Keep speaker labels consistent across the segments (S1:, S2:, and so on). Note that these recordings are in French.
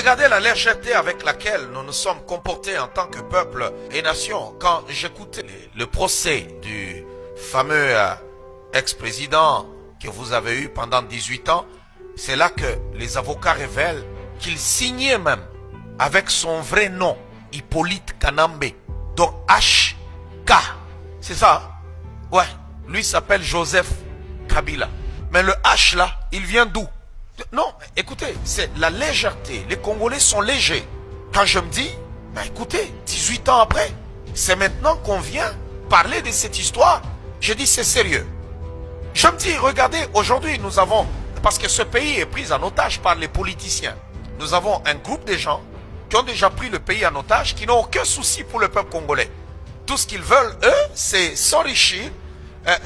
S1: Regardez la légèreté avec laquelle nous nous sommes comportés en tant que peuple et nation. Quand j'écoutais le procès du fameux ex-président que vous avez eu pendant 18 ans, c'est là que les avocats révèlent qu'il signait même avec son vrai nom, Hippolyte Kanambe. Donc H.K. C'est ça? Ouais. Lui s'appelle Joseph Kabila. Mais le H là, il vient d'où? Non, écoutez, c'est la légèreté. Les Congolais sont légers. Quand je me dis, ben écoutez, 18 ans après, c'est maintenant qu'on vient parler de cette histoire. Je dis, c'est sérieux. Je me dis, regardez, aujourd'hui, nous avons, parce que ce pays est pris en otage par les politiciens. Nous avons un groupe de gens qui ont déjà pris le pays en otage, qui n'ont aucun souci pour le peuple congolais. Tout ce qu'ils veulent, eux, c'est s'enrichir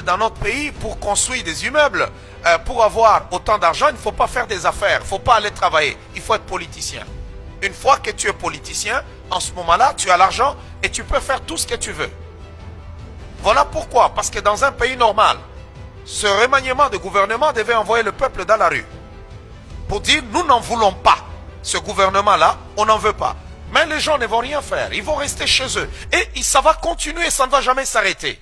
S1: dans notre pays pour construire des immeubles. Pour avoir autant d'argent, il ne faut pas faire des affaires, il ne faut pas aller travailler, il faut être politicien. Une fois que tu es politicien, en ce moment-là, tu as l'argent et tu peux faire tout ce que tu veux. Voilà pourquoi, parce que dans un pays normal, ce remaniement de gouvernement devait envoyer le peuple dans la rue. Pour dire, nous n'en voulons pas. Ce gouvernement-là, on n'en veut pas. Mais les gens ne vont rien faire, ils vont rester chez eux. Et ça va continuer, ça ne va jamais s'arrêter.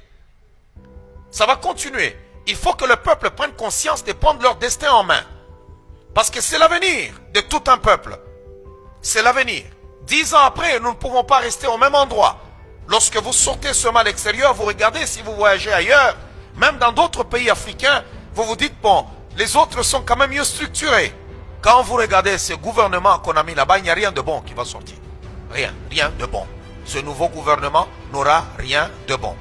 S1: Ça va continuer. Il faut que le peuple prenne conscience de prendre leur destin en main. Parce que c'est l'avenir de tout un peuple. C'est l'avenir. 10 ans après, nous ne pouvons pas rester au même endroit. Lorsque vous sortez seulement à l'extérieur, vous regardez si vous voyagez ailleurs, même dans d'autres pays africains, vous vous dites, bon, les autres sont quand même mieux structurés. Quand vous regardez ce gouvernement qu'on a mis là-bas, il n'y a rien de bon qui va sortir. Rien de bon. Ce nouveau gouvernement n'aura rien de bon.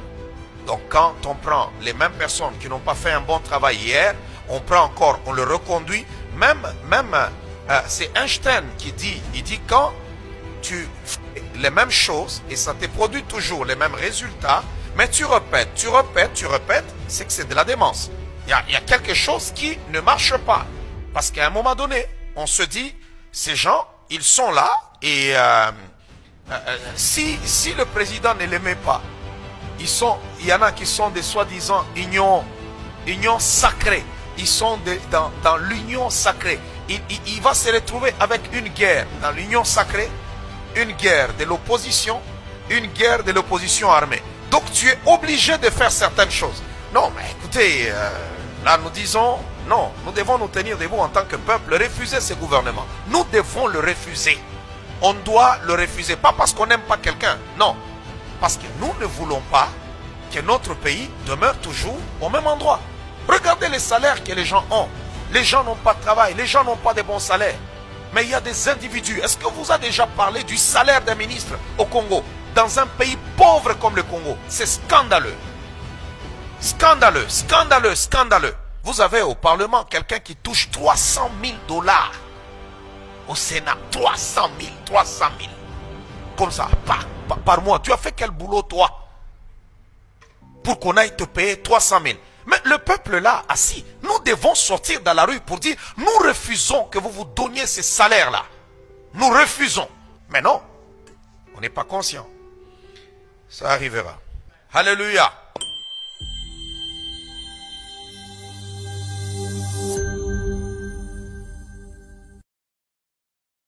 S1: Donc quand on prend les mêmes personnes qui n'ont pas fait un bon travail hier, on prend encore, on le reconduit. Même c'est Einstein qui dit, il dit quand tu fais les mêmes choses et ça te produit toujours les mêmes résultats, mais tu répètes, c'est que c'est de la démence. Il y a quelque chose qui ne marche pas. Parce qu'à un moment donné, on se dit, ces gens, ils sont là et si le président ne les met pas, il y en a qui sont des soi-disant union sacrée. Ils sont dans l'union sacrée. Il va se retrouver avec une guerre dans l'union sacrée, une guerre de l'opposition, une guerre de l'opposition armée. Donc tu es obligé de faire certaines choses. Non, mais écoutez, là nous disons, non, nous devons nous tenir debout en tant que peuple, refuser ce gouvernement. Nous devons le refuser. On doit le refuser, pas parce qu'on n'aime pas quelqu'un, non. Parce que nous ne voulons pas que notre pays demeure toujours au même endroit. Regardez les salaires que les gens ont. Les gens n'ont pas de travail, les gens n'ont pas de bons salaires. Mais il y a des individus. Est-ce que vous avez déjà parlé du salaire d'un ministre au Congo? Dans un pays pauvre comme le Congo, c'est scandaleux. Scandaleux, scandaleux, scandaleux. Vous avez au Parlement quelqu'un qui touche 300 000 $. Au Sénat, 300 000. Comme ça, par mois. Tu as fait quel boulot, toi? Pour qu'on aille te payer 300 000. Mais le peuple là, assis, nous devons sortir dans la rue pour dire, nous refusons que vous vous donniez ces salaires-là. Nous refusons. Mais non, on n'est pas conscient. Ça arrivera. Alléluia.